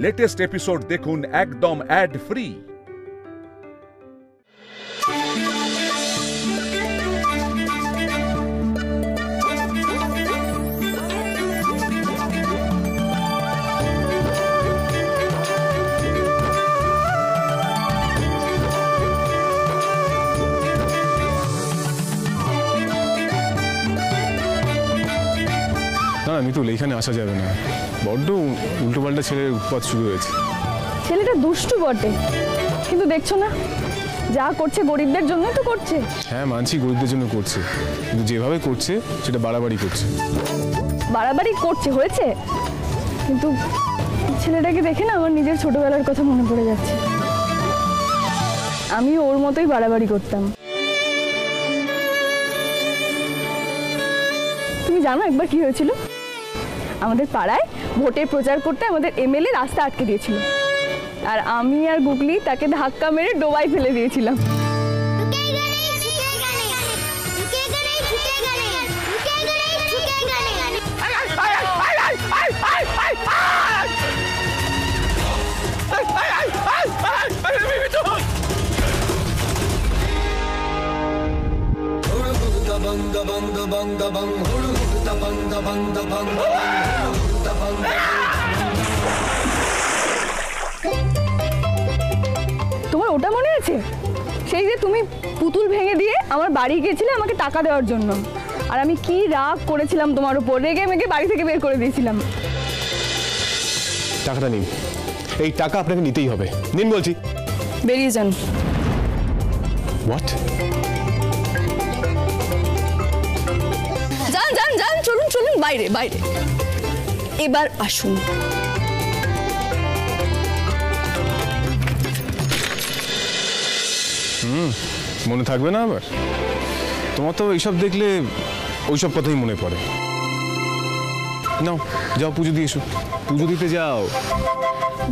Latest episode দেখুন একদম add free. না মিতুল, এইখানে আসা যাবে না, বড্ড উল্টোপাল্টা ছেলের উৎপাত শুরু হয়েছে। ছেলেটা দুষ্টু বটে, কিন্তু দেখছো না যা করছে গরিবদের জন্যই তো করছে। হ্যাঁ মানছি গরিবদের জন্য করছে, কিন্তু যেভাবে করছে সেটা বাড়াবাড়ি করছে। বাড়াবাড়ি করছে হয়েছে, কিন্তু ছেলেটাকে দেখে না আমার নিজের ছোটবেলার কথা মনে পড়ে যাচ্ছে। আমি ওর মতোই বাড়াবাড়ি করতাম। তুমি জানো একবার কি হয়েছিল? আমাদের পাড়ায় ভোটের প্রচার করতে আমাদের এমএলএ রাস্তা আটকে দিয়েছিল, আর আমি আর গুগলি তাকে ধাক্কা মেরে ডোবায় ফেলে দিয়েছিলাম। তোমার ওটা মনে আছে? সেই যে তুমি পুতুল ভেঙে দিয়ে আমার বাড়ি গিয়েছিলে আমাকে টাকা দেওয়ার জন্য, আর আমি কি রাগ করেছিলাম তোমার উপর, রেগে মেগে বাড়ি থেকে বের করে দিয়েছিলাম। টাকাটা নিন, এই টাকা আপনাকে নিতেই হবে, নিন বলছি। বেরিয়ে যান। হোয়াট? যান যান যান, চলুন চলুন বাইরে বাইরে। এবার আসুন। মনে থাকবে না আবার? তোমার তো এইসব দেখলে ওইসব কথাই মনে পড়ে। নাও যাও পুজো দিয়ে এসো, পুজো দিতে যাও।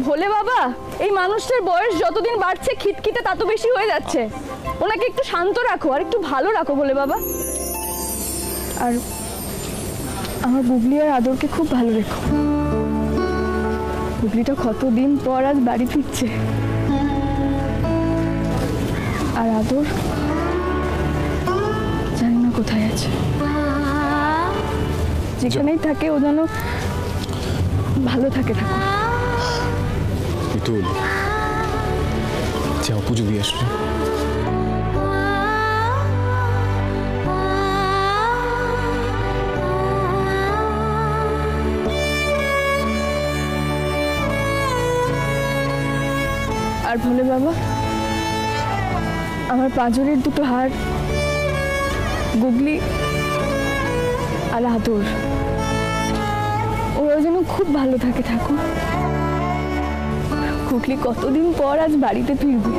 ভোলে বাবা, এই মানুষটার বয়স যতদিন বাড়ছে খিটখিটে তত বেশি হয়ে যাচ্ছে। ওনাকে একটু শান্ত রাখো আর একটু ভালো রাখো ভোলে বাবা। আর আমার গুগলি আর আদরকে খুব ভালো রেখো। গুগলিটা কতদিন পর আজ বাড়ি ফিরছে, আর আদর জানি না কোথায় আছে। যেখানেই থাকে ও যেন ভালো থাকে। থাকো মিতুল, যাও পুজো দিয়ে আসো। আর ভোলে বাবা, আমার পাঁজরের দুটো হার গুগলি আর আদর, ওরা যেন খুব ভালো থাকে। থাকো। গুগলি কতদিন পর আজ বাড়িতে ফিরবে,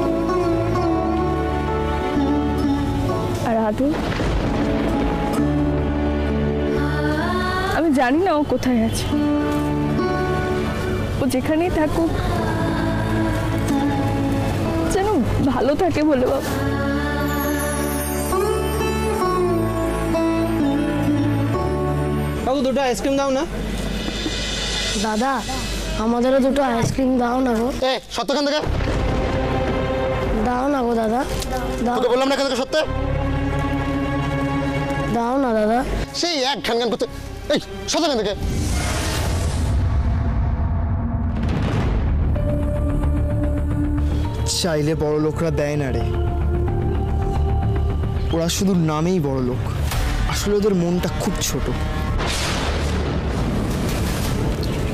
আর আদর আমি জানি না ও কোথায় আছে। ও যেখানেই থাকুক যেন ভালো থাকে বলে বাবা। কাকু দুটো আইসক্রিম দাও না। দাদা আমাদেরও দুটো আইসক্রিম দাও না গো। সত্যখান থেকে দাও না গো দাদা, দাও। তোকে বললাম না এখান থেকে সত্যি দাও না দাদা। সেই এক ঘান ঘান করতে। এই সত্যখান থেকে। চাইলে বড় লোকরা দেয় না রে, ওরা শুধু নামেই বড় লোক, আসলে ওদের মনটা খুব ছোট।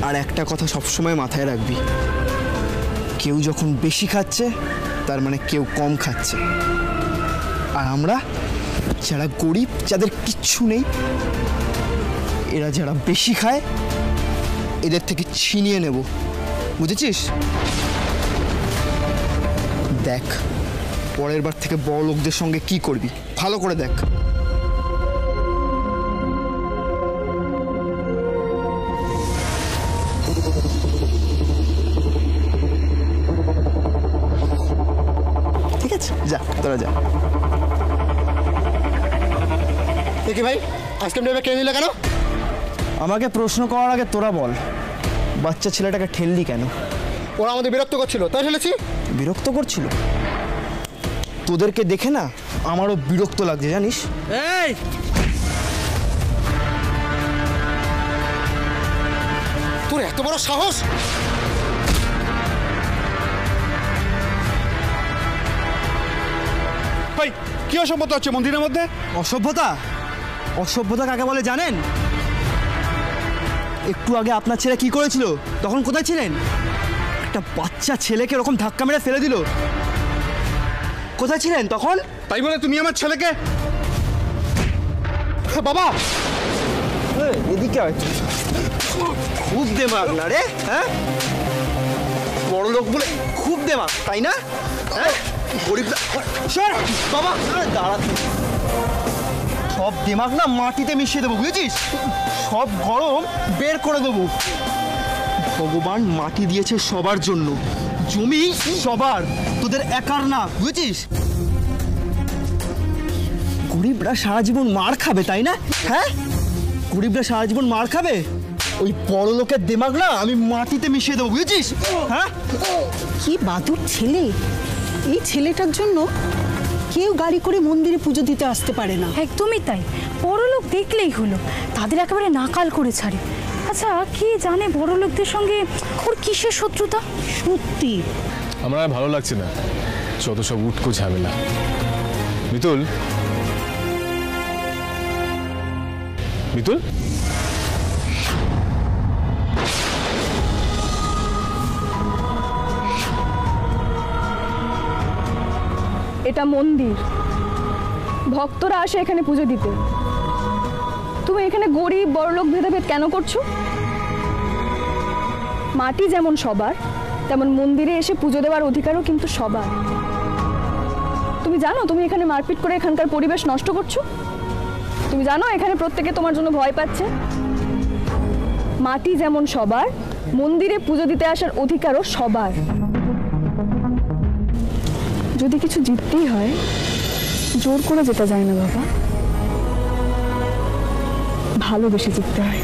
আর একটা কথা সবসময় মাথায় রাখবি, কেউ যখন বেশি খাচ্ছে তার মানে কেউ কম খাচ্ছে। আর আমরা যারা গরিব, যাদের কিচ্ছু নেই, এরা যারা বেশি খায় এদের থেকে ছিনিয়ে নেব, বুঝেছিস? দেখ পরের বার থেকে বড় লোকদের সঙ্গে কি করবি, ভালো করে দেখ। ঠিক আছে, যা তোরা যা। দেখি ভাই, আইসক্রিম ডেবে কে নিলে কেন? আমাকে প্রশ্ন করার আগে তোরা বল, বাচ্চা ছেলেটাকে ঠেললি কেন? ওরা আমাদের বিরক্ত করছিল তাই ঠেলেছি। বিরক্ত করছিল? তোদেরকে দেখে না আমারও বিরক্ত লাগছে জানিস। এই তোর এত বড় সাহস! ভাই কি অসম্মত হচ্ছে মন্দিরের মধ্যে? অসভ্যতা? অসভ্যতা কাকে বলে জানেন? একটু আগে আপনার ছেলে কি করেছিল? তখন কোথায় ছিলেন? একটা বাচ্চা ছেলেকে এরকম ধাক্কা মেরে ফেলে দিল। কোথায় ছিলেন তখন? তাই বলে তুমি আমার ছেলেকে? বাবা এদিকে আয়। খুব দেমাগ না রে? হ্যাঁ, বড় লোক বলে খুব দেমাগ তাই না? হ্যাঁ, গরিব বাবা দাঁড়া, সব দেমাগ না মাটিতে মিশিয়ে দেবো বুঝেছিস? সব গরম বের করে দেবো। ভগবান মাটি দিয়েছে সবার জন্য, জমি সবার, তোদের একার না বুঝেছিস? গরিবরা সারা জীবন মার খাবে তাই না? হ্যাঁ, গরিবরা সারা জীবন মার খাবে। ওই বড় লোকের দেমাগ না আমি মাটিতে মিশিয়ে দেবো বুঝেছিস? হ্যাঁ, কি বাদুর ছেলে! এই ছেলেটার জন্য কেউ গাড়ি করে মন্দিরে পুজো দিতে আসতে পারে না। একদমই তাই, বড় লোক দেখলেই হলো তাদের একেবারে নাকাল করে ছাড়ে। আচ্ছা, কে জানে বড় লোকদের সঙ্গে ওর কিসের শত্রুতা? সত্যি আমার আর ভালো লাগছে না যত সব উটকো ঝামেলা। মিতুল, মিতুল, এটা মন্দির, ভক্তরা আসে এখানে পুজো দিতে। তুমি এখানে গরিব বড়লোক ভেদাভেদ কেন করছো? মাটি যেমন সবার, তেমন মন্দিরে এসে পুজো দেওয়ার অধিকারও কিন্তু সবার। তুমি জানো তুমি এখানে মারপিট করে এখানকার পরিবেশ নষ্ট করছো? তুমি জানো এখানে প্রত্যেকে তোমার জন্য ভয় পাচ্ছে? মাটি যেমন সবার, মন্দিরে পুজো দিতে আসার অধিকারও সবার। যদি কিছু জিততেই হয় জোর করে যেতে যায় না বাবা, ভালোবেসে জিততে হয়।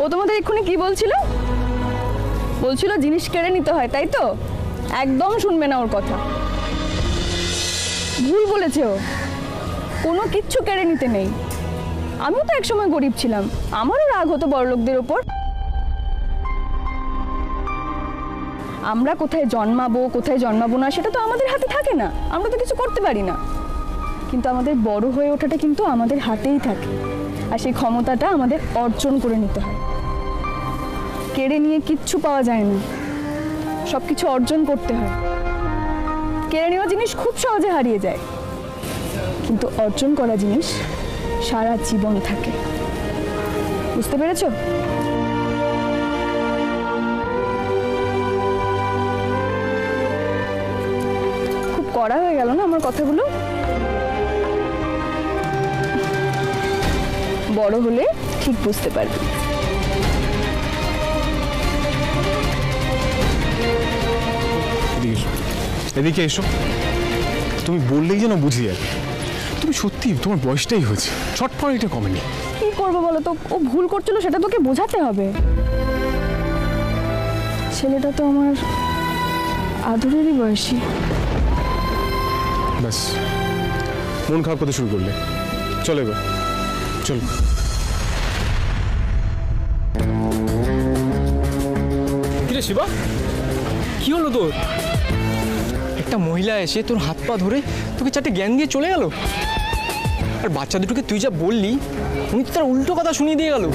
ও তোমাদের এক্ষুনি কি বলছিল? বলছিল জিনিস কেড়ে নিতে হয়, তাই তো? একদম শুনবে না ওর কথা, ভুল বলেছে ও। কোনো কিচ্ছু কেড়ে নিতে নেই। আমিও তো একসময় গরিব ছিলাম, আমারও রাগ হতো বড়লোকদের ওপর। আমরা কোথায় জন্মাবো না সেটা তো আমাদের হাতে থাকে না, আমরা তো কিছু করতে পারি না। কিন্তু আমাদের বড় হয়ে ওঠাটা কিন্তু আমাদের হাতেই থাকে, আর সেই ক্ষমতাটা আমাদের অর্জন করে নিতে হয়। কেড়ে নিয়ে কিচ্ছু পাওয়া যায় না, সব কিছু অর্জন করতে হয়। কেড়ে নেওয়া জিনিস খুব সহজে হারিয়ে যায়, কিন্তু অর্জন করা জিনিস সারা জীবন থাকে। বুঝতে পেরেছো? খুব কড়া হয়ে গেল না আমার কথাগুলো? বড় হলে ঠিক বুঝতে পারবে। এদিকে এসো। তুমি বললেই যেন বুঝি আর তুমি সত্যি তোমার বয়সটাই হয়েছে, ছটফট এটা কমেনি। কি করবো বলো তো, ও ভুল করছিল সেটা তোকে বোঝাতে হবে। ছেলেটা তো আমার আদরেরই বয়সী। ব্যাস মন খারাপ করতে শুরু করলে, চলো এবার চলো। কিরে শিবা, কি হলো তোর? একটা মহিলা এসে তোর হাত পা ধরে তোকে চারটে জ্ঞান দিয়ে চলে গেল, আর বাচ্চা দুটোকে তুই যা বললি উনি তো তার উল্টো কথা শুনিয়ে দিয়ে গেল।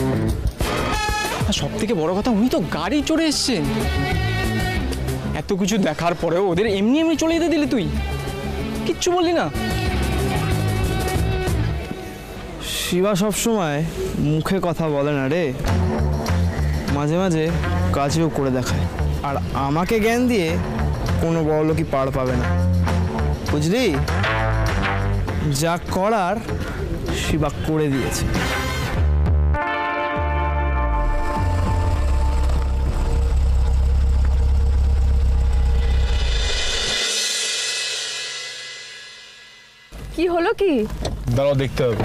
আর সব থেকে বড় কথা, উনি তো গাড়ি চড়ে এসছেন। এত কিছু দেখার পরেও ওদের এমনি এমনি চলে যেতে দিলি, তুই কিচ্ছু বললি না? শিবা সবসময় মুখে কথা বলে না রে, মাঝে মাঝে কাজেও করে দেখায়। আর আমাকে জ্ঞান দিয়ে কোনো বড় লোকই পার পাবে না, বুঝলি? যা করার শিবা করে দিয়েছে। কি হলো কি? দাঁড়াও দেখতে হবে।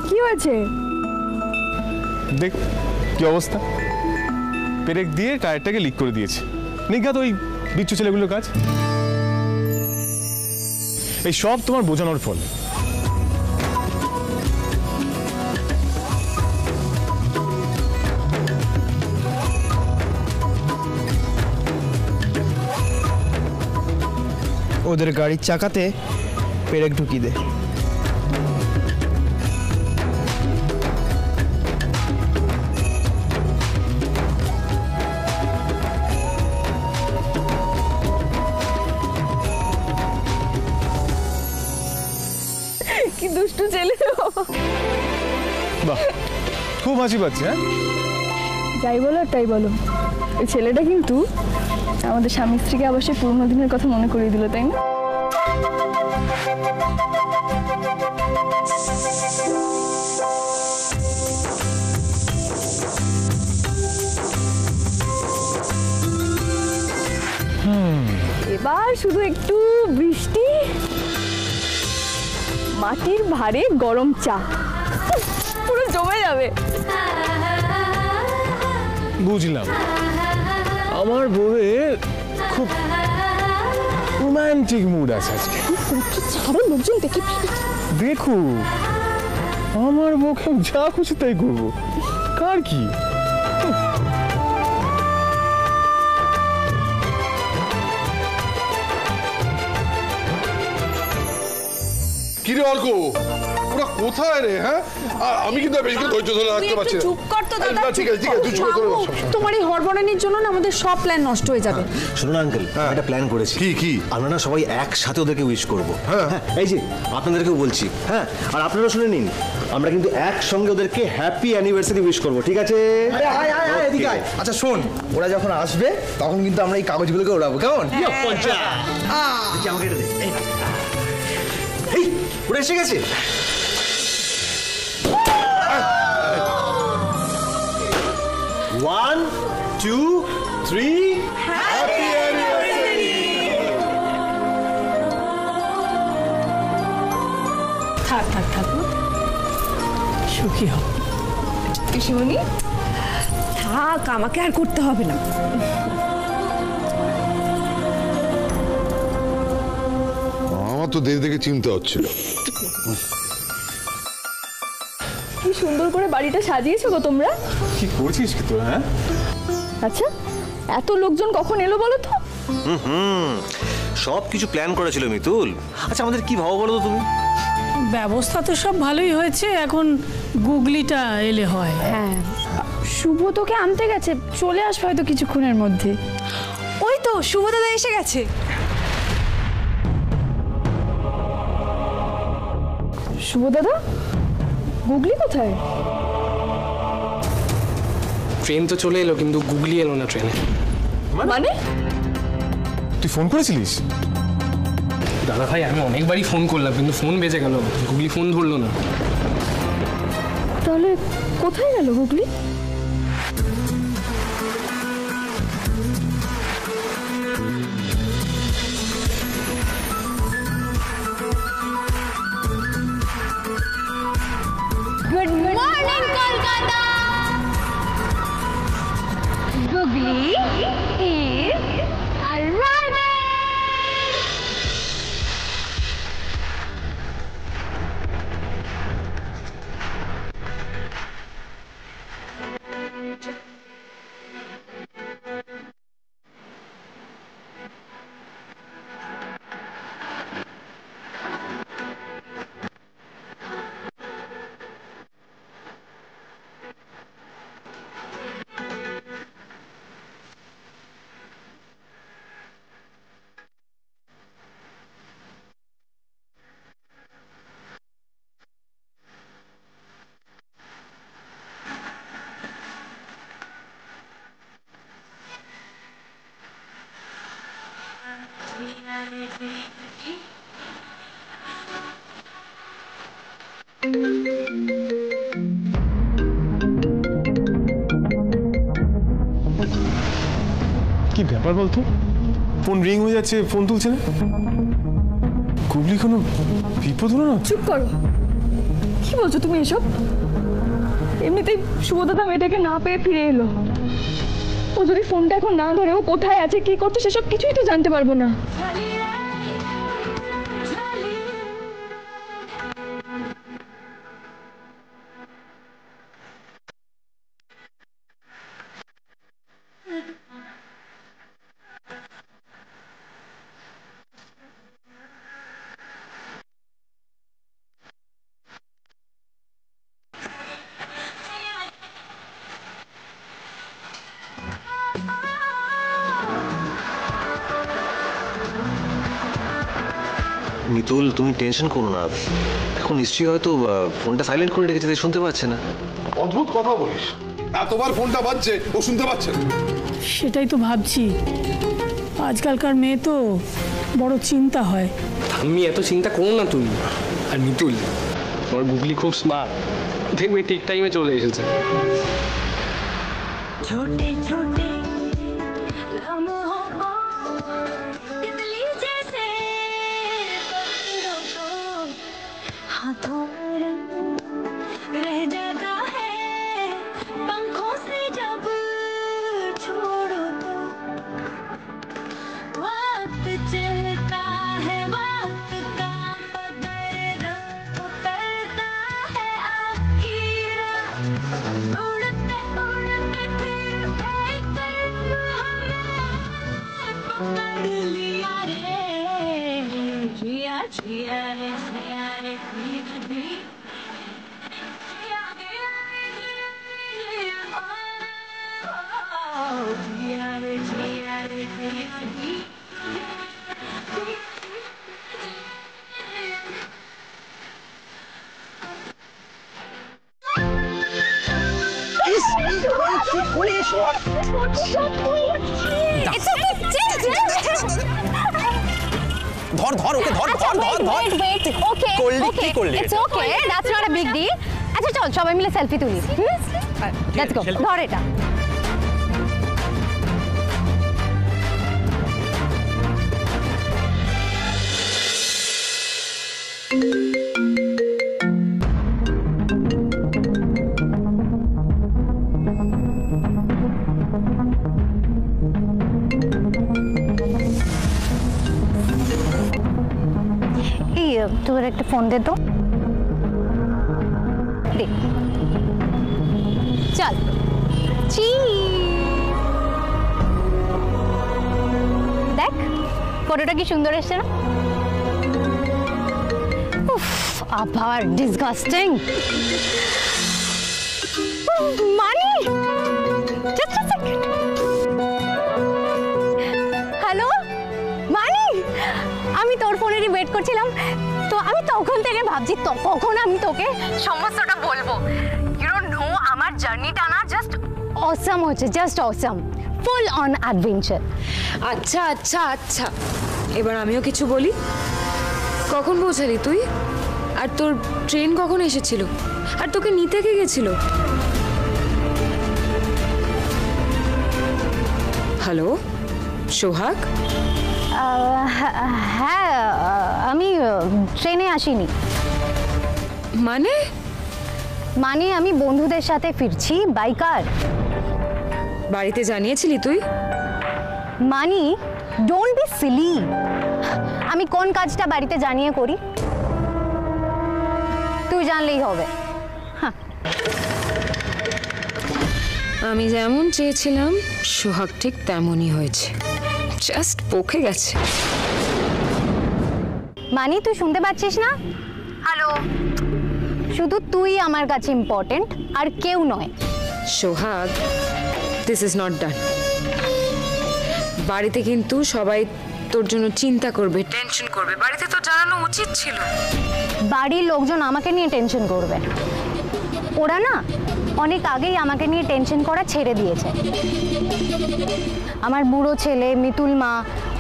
কি হয়েছে? দেখ কি অবস্থা, পেরেক দিয়ে টায়ারটাকে লিক করে দিয়েছে। নিঘাত ওই বিচ্ছু ছেলেগুলোর কাজ। এই সব তোমার বোঝানোর ফল। ওদের গাড়ির চাকাতে পেরেক ঢুকিয়ে দে। কি দুষ্টু ছেলে। বাহ, খুব হাসি পাচ্ছে। হ্যাঁ, যাই বলো তাই বলো, ওই ছেলেটা কিন্তু আমাদের স্বামী স্ত্রীকে আবার সেই পুরোনো দিনের কথা মনে করিয়ে দিল, তাই না? এবার শুধু একটু বৃষ্টি, মাটির ভারে গরম চা, পুরো জমে যাবে। বুঝলাম, আমার বউয়ের খুব রোমান্টিক মুড আছে আজকে। ছাড়ো, লোকজন দেখে দেখো, আমার বউকে যা খুশি তাই করবো, কার কি। কিরে অর্ক, ওরা কোথায় রে? হ্যাঁ, আমি কিন্তু বেশি ধৈর্য ধরে রাখতে পারছি না। চুপ কর তো দাদা। ঠিক আছে ঠিক আছে, তুই চুপ করে। তোমার এই হড়বড়ানির জন্য না আমাদের সব প্ল্যান নষ্ট হয়ে যাবে। শুনুন আঙ্কেল, একটা প্ল্যান করেছি। কি কি? আমরা না সবাই একসাথে ওদেরকে উইশ করবো। হ্যাঁ, এই যে আপনাদেরকেও বলছি, হ্যাঁ, আর আপনারা শুনে নিন, আমরা কিন্তু একসঙ্গে ওদেরকে হ্যাপি অ্যানিভার্সারি উইশ করবো, ঠিক আছে? এদিকে আয়। আচ্ছা শোন, ওরা যখন আসবে তখন কিন্তু আমরা এই কাগজগুলোকে ওড়াবো, কেমন? আমাকে এটা দে। এই, ওরা এসে গেছে। 1 2 3 হ্যাপি অ্যানিভার্সারি। থাক থাক থাক, সুখী হও পিসিমণি। থাক, আমাকে আর করতে হবে না। আমার তো দেরি থেকে চিন্তা হচ্ছিল। কি সুন্দর করে বাড়িটা সাজিয়েছো গো তোমরা। কি করছিস কি তোরা? হ্যাঁ, আচ্ছা, এত লোকজন কখন এলো বলো তো? সব কিছু প্ল্যান করেছিল মিতুল। আচ্ছা, আমাদের কি ভাবো বলো তো তুমি? ব্যবস্থা তো সব ভালোই হয়েছে, এখন গুগলিটা এলে হয়। হ্যাঁ, শুভ তোকে আনতে গেছে, চলে আসবে হয়তো কিছুক্ষণের মধ্যে। ওই তো শুভ দাদা এসে গেছে। শুভ দাদা, গুগলি কোথায়? ট্রেন তো চলে এলো, কিন্তু গুগলি এলো না ট্রেনে। মানে? তুই ফোন করেছিলিস? দাদা ভাই, আমি অনেকবারই ফোন করলাম, কিন্তু ফোন বেজে গেল, গুগলি ফোন ধরলো না। তাহলে কোথায় গেল Googly? Good morning Kolkata. Googly is arriving. কি ব্যাপার বলতো? ফোন রিং হয়ে যাচ্ছে, ফোন তুলছে না। গুগলি কোনো বিপদ হলো না? চুপ করো, কি বলছো তুমি এসব? এমনিতেই শুভদাদা মেয়েটাকে না পেয়ে ফিরে এলো। ও যদি ফোনটা এখন না ধরে, ও কোথায় আছে, কি করছে, সেসব কিছুই তো জানতে পারবো না। মিতুল, তুমি টেনশন করো না। এখন নিশ্চয়ই হয়তো ফোনটা সাইলেন্ট করে রেখেছে, শুনতে পাচ্ছে না। অদ্ভুত কথা বলিস, এতবার ফোনটা বাজছে ও শুনতে পাচ্ছে না। সেটাই তো ভাবছি, আজকালকার মেয়ে তো বড় চিন্তা হয়। আমি এত চিন্তা করো না তুমি। আর মিতুল, তোমার গুগলি খুব স্মার্ট, দেখবে ঠিক টাইমে চলে এসেছে। ছোটে ছোটে हाथों में रंग रह जाता है, पंखों से जब छोड़ो तो वक्त चलता है, वक्त का मगर उतरता है आखिर, उड़ते उड़ते फिर एक पकड़ लिया रे, जिया जिया रे, जिया रे, ধর ধর ওকে, ধর ধর ধর ধর। Okay okay, it's okay, that's not a big deal. আচ্ছা চল সবাই মিলে সেলফি তুলি। লেটস গো, ধর এটা। তোর একটা ফোন দে তো, দে। চল দেখ ফটোটা কি সুন্দর এসছে না? উফ, আবার disgusting. Moni, just a second. Hello Moni, আমি তোর ফোনেরই ওয়েট করছিলাম। তো আমি তখন থেকে ভাবছি কখন আমি তোকে সমস্যাটা বলবো। ইউ ডোন্ট নো, আমার জার্নিটা না জাস্ট অসাম হচ্ছে, just awesome, full on adventure. আচ্ছা আচ্ছা আচ্ছা, এবার আমিও কিছু বলি। কখন পৌঁছালি তুই? আর তোর ট্রেন কখন এসেছিল? আর তোকে নিতে কে গেছিল? হ্যালো সোহাগ? হ্যাঁ, আমি ট্রেনে আসিনি। মানে? মানে আমি বন্ধুদের সাথে ফিরছি বাইকার। বাড়িতে জানিয়েছিলি তুই? মানি, ডোন্ট বি সিলি। আমি কোন কাজটা বাড়িতে জানিয়ে করি? তুই জানলেই হবে। আমি যেমন চেয়েছিলাম সোহাগ ঠিক তেমনই হয়েছে, জাস্ট পকে গেছে। মানি, তুই শুনতে পাচ্ছিস না? হ্যালো, শুধু তুই আমার কাছে ইম্পর্টেন্ট, আর কেউ নয়। সোহাগ, দিস ইজ নট ডান। বাড়িতে কিন্তু সবাই তোর জন্য চিন্তা করবে, টেনশন করবে। বাড়িতে তো জানানো উচিত ছিল। বাড়ির লোকজন আমাকে নিয়ে টেনশন করবে। ওরা না অনেক আগেই আমাকে নিয়ে টেনশন করা ছেড়ে দিয়েছে। আমার বুড়ো ছেলে, মিতুল মা,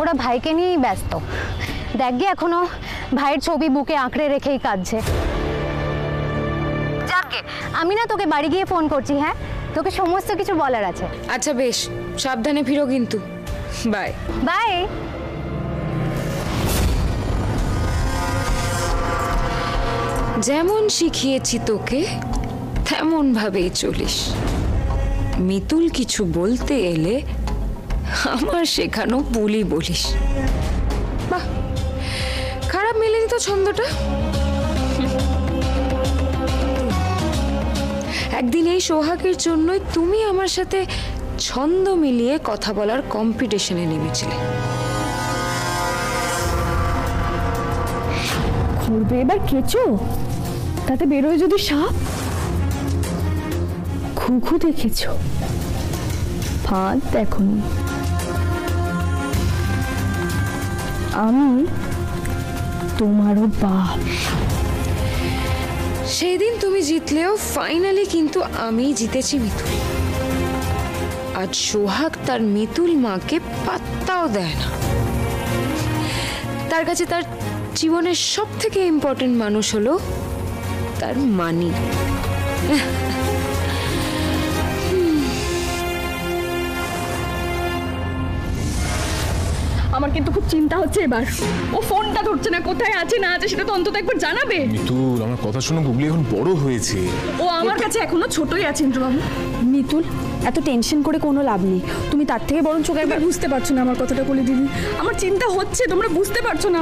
ওরা ভাইকে নিয়েই ব্যস্ত। দেখ গে, এখনো ভাইয়ের ছবি বুকে আঁকড়ে রেখেই কাঁদছে। যাকে আমি না তোকে বাড়ি গিয়ে ফোন করছি। হ্যাঁ, তোকে সমস্ত কিছু বলার আছে। আচ্ছা বেশ, সাবধানে ফিরো কিন্তু। Bye bye. যেমন শিখিয়েছি তোকে তেমন ভাবেই চলিস। মিতুল কিছু বলতে এলে আমার শেখানো বলি বলিস। বাহ, খারাপ মেলেনি তো ছন্দটা। একদিন এই সোহাগের জন্যই তুমি আমার সাথে ছন্দ মিলিয়ে কথা বলার কম্পিটিশনে নেমেছিলে। করবে এবার কেঁচো, তাতে বেরোয় যদি সাপ। ঘুঘু দেখেছ, ফাঁদ দেখনি। আমি তোমারও বাপ। সেদিন তুমি জিতলেও ফাইনালি কিন্তু আমি জিতেছি মিতুল। আজ সোহাগ তার মিতুল মাকে পাত্তাও দেয় না। তার কাছে তার জীবনের সব থেকে ইম্পর্টেন্ট মানুষ হলো তার মানি। আমার কিন্তু খুব চিন্তা হচ্ছে এবার। ও ফোনটা ধরছে না, কোথায় আছে না আছে সেটা তো অন্তত একবার জানাবে। মিতুল, আমার কথা শোনো, গুগলি এখন বড় হয়েছে। ও আমার কাছে এখনো ছোটই আছে ইন্দ্রবাবু। মিতুল, এত টেনশন করে কোনো লাভ নেই। তুমি তার থেকে বরং চোখে একবার বুঝতে পারছো না আমার কথাটা বলে দিদি। আমার চিন্তা হচ্ছে, তোমরা বুঝতে পারছো না।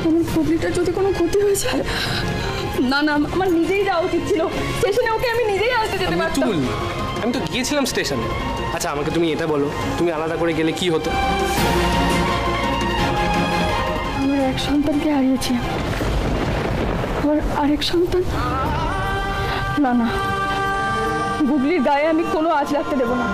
আমার গুগলিটার যদি কোনো ক্ষতি হয়ে যায়, না না আমার নিজেই যাওয়া উচিত ছিল। স্টেশনে ওকে আমি নিজেই আসতে যেতে পারতাম। আমি তো গিয়েছিলাম স্টেশনে। আচ্ছা আমাকে তুমি এটা বলো, তুমি আলাদা করে গেলে কি হতো? আমার এক সন্তানকে হারিয়েছি, আমার আরেক সন্তান। না না, গুগলির গায়ে আমি কোনো আঁচ রাখতে দেবো না।